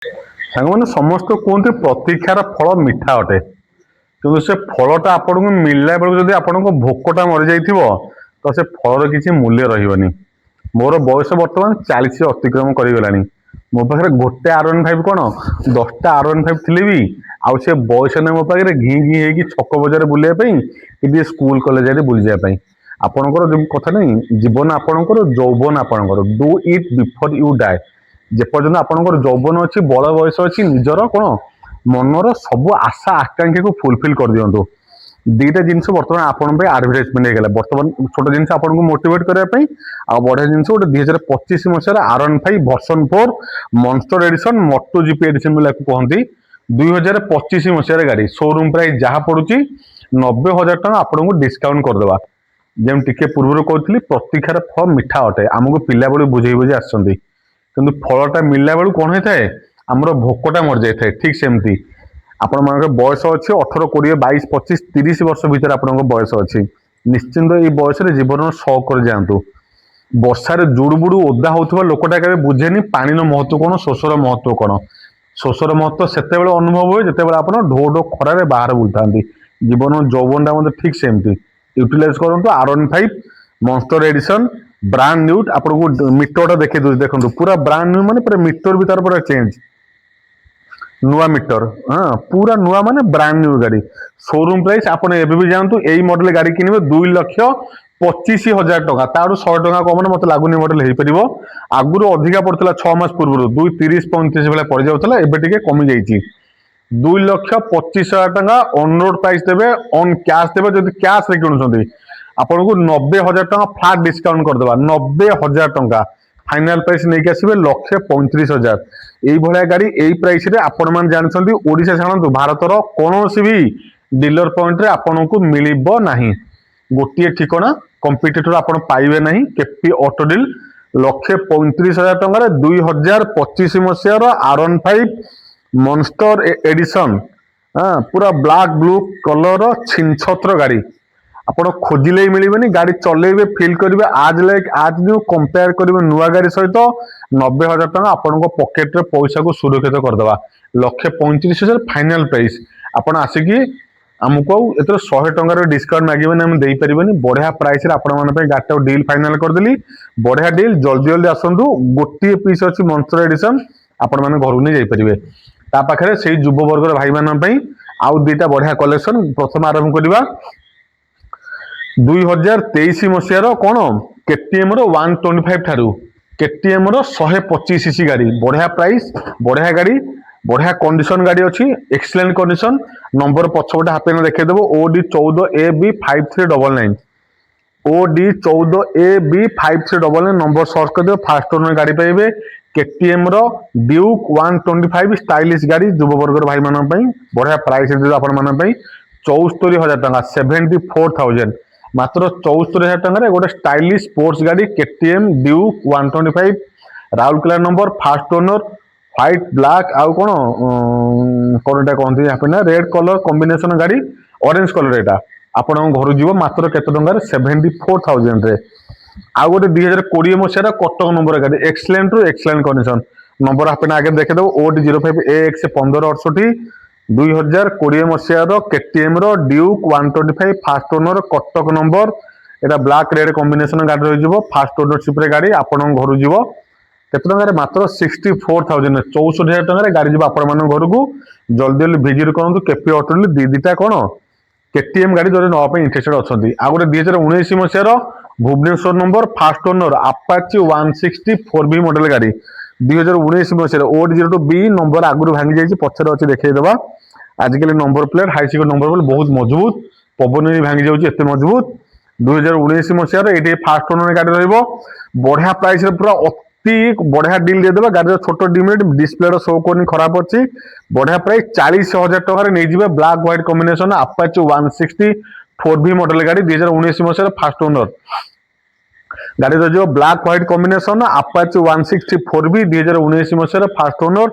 ସାଙ୍ଗମାନେ ସମସ୍ତେ କୁହନ୍ତି ପ୍ରତୀକ୍ଷାର ଫଳ ମିଠା ଅଟେ, କିନ୍ତୁ ସେ ଫଳଟା ଆପଣଙ୍କୁ ମିଳିଲା ବେଳକୁ ଯଦି ଆପଣଙ୍କ ଭୋକଟା ମରିଯାଇଥିବ ତ ସେ ଫଳର କିଛି ମୂଲ୍ୟ ରହିବନି। ମୋର ବୟସ ବର୍ତ୍ତମାନ 40 ଅତିକ୍ରମ କରିଗଲାଣି। ମୋ ପାଖରେ ଗୋଟେ R15 କ'ଣ 10ଟା R15 ଥିଲେ ବି ଆଉ ସେ ବୟସ ନାହିଁ ମୋ ପାଖରେ ଘି ଘି ହେଇକି ଛକ ବଜାରରେ ବୁଲିବା ପାଇଁ କି ଟିକେ ସ୍କୁଲ କଲେଜରେ ବୁଲିଯିବା ପାଇଁ। ଆପଣଙ୍କର ଯେଉଁ କଥା ନାହିଁ, ଜୀବନ ଆପଣଙ୍କର, ଯୌବନ ଆପଣଙ୍କର। ଡୁ ଇଟ୍ ବିଫୋର ୟୁ ଡାଏ। ଯେପର୍ଯ୍ୟନ୍ତ ଆପଣଙ୍କର ଯୌବନ ଅଛି, ବଳ ବୟସ ଅଛି, ନିଜର କ'ଣ ମନର ସବୁ ଆଶା ଆକାଂକ୍ଷାକୁ ଫୁଲଫିଲ୍ କରିଦିଅନ୍ତୁ। ଦିଟା ଜିନିଷ ବର୍ତ୍ତମାନ ଆପଣଙ୍କ ପାଇଁ ଆଡଭର୍ଟାଇଜମେଣ୍ଟ ହେଇଗଲା। ବର୍ତ୍ତମାନ ଛୋଟ ଜିନିଷ ଆପଣଙ୍କୁ ମୋଟିଭେଟ୍ କରିବା ପାଇଁ, ଆଉ ବଢିଆ ଜିନିଷ ଗୋଟେ 2025 ମସିହାର R15 version 4 monster edition MotoGP edition ବୋଲି ଆକୁ କୁହନ୍ତି। 2025 ମସିହାର ଗାଡି ଶୋରୁମ ପ୍ରାଇସ୍ ଯାହା ପଡୁଛି 90,000 ଟଙ୍କା ଆପଣଙ୍କୁ ଡିସକାଉଣ୍ଟ କରିଦେବା। ଯେମିତି ଟିକେ ପୂର୍ବରୁ କହୁଥିଲି, ପ୍ରତୀକ୍ଷାର ଫଳ ମିଠା ଅଟେ। ଆମକୁ ପିଲାବେଳୁ ବୁଝେଇ ବୁଝେଇ ଆସିଛନ୍ତି, କିନ୍ତୁ ଫଳଟା ମିଳିଲା ବେଳକୁ କ'ଣ ହେଇଥାଏ, ଆମର ଭୋକଟା ମରିଯାଇଥାଏ। ଠିକ୍ ସେମିତି ଆପଣମାନଙ୍କ ବୟସ ଅଛି 18, 20, 22, 25, 30 ବର୍ଷ ଭିତରେ ଆପଣଙ୍କ ବୟସ ଅଛି। ନିଶ୍ଚିନ୍ତ ଏଇ ବୟସରେ ଜୀବନର ସଉକ କରି ଯାଆନ୍ତୁ। ବର୍ଷାରେ ଜୁଡୁବୁଡୁ ଓଦା ହଉଥିବା ଲୋକଟା କେବେ ବୁଝେନି ପାଣିର ମହତ୍ଵ କ'ଣ, ଶୋଷର ମହତ୍ଵ କ'ଣ। ଶୋଷର ମହତ୍ଵ ସେତେବେଳେ ଅନୁଭବ ହୁଏ ଯେତେବେଳେ ଆପଣ ଢୋ ଢୋ ଖରାରେ ବାହାରେ ବୁଲୁଥାନ୍ତି। ଜୀବନ ଯୌବନଟା ମଧ୍ୟ ଠିକ୍ ସେମିତି ୟୁଟିଲାଇଜ କରନ୍ତୁ। R15 monster edition brand new. ଆପଣଙ୍କୁ ମିଟରଟା ଦେଖେଇ ଦଉଛି, ଦେଖନ୍ତୁ ପୁରା ବ୍ରାଣ୍ଡ ନ୍ୟୁ, ମାନେ ପୁରା ମିଟର ବି ତାର ପୁରା ଚେଞ୍ଜ, ନୂଆ ମିଟର। ହଁ, ପୁରା ନୂଆ ମାନେ ବ୍ରାଣ୍ଡ ନ୍ୟୁ ଗାଡି। ଶୋରୁମ ପ୍ରାଇସ୍ ଆପଣ ଏବେ ବି ଯାଆନ୍ତୁ, ଏଇ ମଡେଲ ଗାଡି କିଣିବେ 2,25,000 ଟଙ୍କା। ତାଠୁ 100 ଟଙ୍କା କମରେ ମତେ ଲାଗୁନି ମଡେଲ ହେଇପାରିବ। ଆଗରୁ ଅଧିକା ପଡିଥିଲା, 6 ମାସ ପୂର୍ବରୁ 2,30-35 ଭଳିଆ ପଡିଯାଉଥିଲା, ଏବେ ଟିକେ କମି ଯାଇଛି। 2,25,000 ଟଙ୍କା ଅନ୍ ରୋଡ ପ୍ରାଇସ୍ ଦେବେ, ଅନ୍ କ୍ୟାଶ ଦେବେ। ଯଦି କ୍ୟାଶ ରେ କିଣୁଛନ୍ତି ଆପଣଙ୍କୁ 90,000 ଟଙ୍କା ଫ୍ଲାଟ ଡିସକାଉଣ୍ଟ କରିଦେବା। 90,000 ଟଙ୍କା ফাইনাল প্রাইস নেইকি আসবে 1,35,000। এইভাবে গাড়ি এই প্রাইস রে আপন মানে জানিছন্তি ওড়িশা ছাড়ন্তু ভারতৰ কোনोसी भी ডিলর পয়েন্ট রে आपनको मिलिबो नाही। गोटिए ठिकाना कंपिटिटर आपण पाइबे नाही। केपी ऑटो डील 1,35,000 टंका 2025 मसीहार R15 मॉन्स्टर एडिशन। हाँ, पूरा ब्लैक ब्लू कलर छिनछत्र गाड़ी ଆପଣ ଖୋଜିଲେ ହିଁ ମିଳିବନି। ଗାଡି ଚଲେଇବେ, ଫିଲ୍ କରିବେ, ଆଜ ଲାଇକ୍ ଆଜ ନ୍ୟୁ କମ୍ପେୟାର କରିବେ ନୂଆ ଗାଡି ସହିତ। 90,000 ଟଙ୍କା ଆପଣଙ୍କ ପକେଟରେ ପଇସାକୁ ସୁରକ୍ଷିତ କରିଦେବା। 1,35,000 ଫାଇନାଲ ପ୍ରାଇସ୍। ଆପଣ ଆସିକି ଆମକୁ ଆଉ ଏଥିରେ 100 ଟଙ୍କାର ଡିସକାଉଣ୍ଟ ମାଗିବେନି, ଆମେ ଦେଇପାରିବେନି। ବଢିଆ ପ୍ରାଇସରେ ଆପଣମାନଙ୍କ ପାଇଁ ଗାଡିଟାକୁ ଡିଲ୍ ଫାଇନାଲ କରିଦେଲି। ବଢିଆ ଡିଲ୍, ଜଲ୍ଦି ଜଲ୍ଦି ଆସନ୍ତୁ। ଗୋଟିଏ ପିସ୍ ଅଛି ମନଷ୍ଟର ଏଡିସନ, ଆପଣମାନେ ଘରକୁ ନେଇ ଯାଇପାରିବେ। ତା ପାଖରେ ସେଇ ଯୁବ ବର୍ଗର ଭାଇମାନଙ୍କ ପାଇଁ ଆଉ ଦିଟା ବଢିଆ କଲେକ୍ସନ। ପ୍ରଥମେ ଆରମ୍ଭ କରିବା 2023 ମସିହାର କ'ଣ KTM ର 125 ଠାରୁ KTM ର 125cc ଗାଡି। ବଢିଆ ପ୍ରାଇସ୍, ବଢିଆ ଗାଡି, ବଢିଆ କଣ୍ଡିସନ ଗାଡି ଅଛି, ଏକ୍ସେଲେଣ୍ଟ କଣ୍ଡିସନ। ନମ୍ବର ପଛପଟେ ହାପେନ ଦେଖେଇଦେବ OD14AB5399। OD14AB5399 ନମ୍ବର ସର୍ଚ୍ଚ କରିଦେବେ, ଫାଷ୍ଟ ଓନର ଗାଡି ପାଇବେ। KTM ର ଡ୍ୟୁକ୍ 125 ଷ୍ଟାଇଲିଶ ଗାଡି ଯୁବବର୍ଗର ଭାଇମାନଙ୍କ ପାଇଁ। ବଢିଆ ପ୍ରାଇସ୍ ଦେବେ ଆପଣମାନଙ୍କ ପାଇଁ 74,000 ଟଙ୍କା, 74,000। ମାତ୍ର 74,000 ଟଙ୍କାରେ ଗୋଟେ ଷ୍ଟାଇଲିଶ ସ୍ପୋର୍ଟସ ଗାଡି KTM Duke 125 Rourkela number, first owner, white black ଆଉ କ'ଣ କ'ଣ ଏଟା କହନ୍ତି ନା ରେଡ୍ କଲର କମ୍ବିନେସନ ଗାଡି, ଅରେଞ୍ଜ କଲର। ଏଟା ଆପଣଙ୍କ ଘରୁ ଯିବ ମାତ୍ର କେତେ ଟଙ୍କାରେ 74,000 ରେ। ଆଉ ଗୋଟେ 2020 ମସିହାର କଟକ ନମ୍ବର ଗାଡି, ଏକ୍ସେଲେଣ୍ଟ ରୁ ଏକ୍ସେଲେଣ୍ଟ କଣ୍ଡିସନ। ନମ୍ବର ହାପେନ ଆଗରେ ଦେଖିଦେବ OD05AX1568। 2020 ମସିହାର KTM ର Duke 125 first owner, Cuttack number. এটা ব্ল্যাক রেড কম্বিনেসন গাড়ি রয়েছে, ফার্স্ট ওনরশিপ রে গাড়ি আপনার ঘর যাব কেতে টাকার মাত্র 64,000। 64,000 টাকার গাড়ি যাব আপনার ঘরক। জলদি জলদি ভিজিট করুন কেপি অটো ডীল। দুইটা কোণ KTM গাড়ি যদি নেওয়া ইন্টারেস্টেড অনেক। আর গোটে 2019 মସିହାର Bhubaneswar number, first owner, Apache 160 4B model গাড়ি। 2019 মସିହାର OD02B নম্বর আগুর ভাঙ্গি যাই, পছরে অছি দেখাইদেবা। আজকাল নম্বর প্লেট হাই সিক্ୟୁରିଟି নম্বর বলে বহুত মজবুত, পবন भी ভাঙ্গি যাচ্ছে এত মজবুত। 2019 মସିହାର এটি ফার্স্ট ওনর গাড়ি রহব। বঢ়িয়া প্রাইস রে পুরা অতি বঢ়িয়া ডিল দিয়ে গাড়ির ছোট ডিমেট ডিসপ্লে শো করনি, খারাপ অছি। বঢ়িয়া প্রাইস 40,000 টাকার নিয়ে যাবে। Black white combination Apache 160 4B model গাড়ি। 2019 মସିହାର ফার্স্ট ওনর গাড়ি রয়েছে, black white combination Apache 160 4B। 2019 মସିହାର ফার্স্ট ওনর।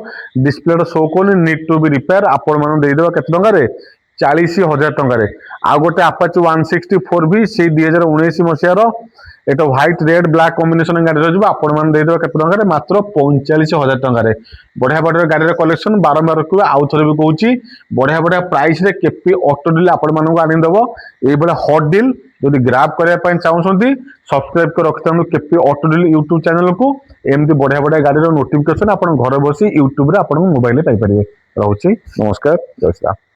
ডিসপ্লে শো করনি, নিড টু বি রিপেয়ার। আপন মানে দেইদেবা কেতে টাকার 40,000 ଟଙ୍କାରେ। ଆଉ ଗୋଟେ ଆପାଚି 160 4B ସେଇ 2019 ମସିହାର এটা হোয়াইট রেড ব্ଲାକ୍ କମ୍ବିନେସନ ଗାଡି ରହିଯିବ ଆପଣ ମାନେ ଦେଇଦେବେ କେତେ ଟଙ୍କାରେ ମାତ୍ର 45,000 ଟଙ୍କାରେ ବଢିଆ ବଢିଆ ଗାଡିର କଲେକ୍ସନ ବାରମ୍ବାର କୁ ଆଉ ଥରେ ବି କହୁଛି ବଢିଆ ବଢିଆ ପ୍ରାଇସ ରେ କେପି ଅଟୋ ଡିଲ୍ ଆପଣ ମାନଙ୍କୁ ଆଣିଦବ ଏଇଭଳିଆ ହଟ୍ ଡିଲ୍ ଯଦି ଗ୍ରାବ କରିବା ପାଇଁ ଚାହୁଁଛନ୍ତି ସବସ୍କ୍ରାଇବ କରି ରଖିଥାନ୍ତୁ KP auto deal YouTube channel କୁ ଏମିତି ବଢିଆ ବଢିଆ ଗାଡିର ନୋଟିଫିକେସନ ଆପଣ ଘରେ ବସି ୟୁଟ୍ୟୁବ ରେ ଆପଣଙ୍କ ମୋବାଇଲ ରେ ପାଇପାରିବେ ରହୁଛି ନମସ୍କାର ଜୟ ଶ୍ରୀ ରାମ।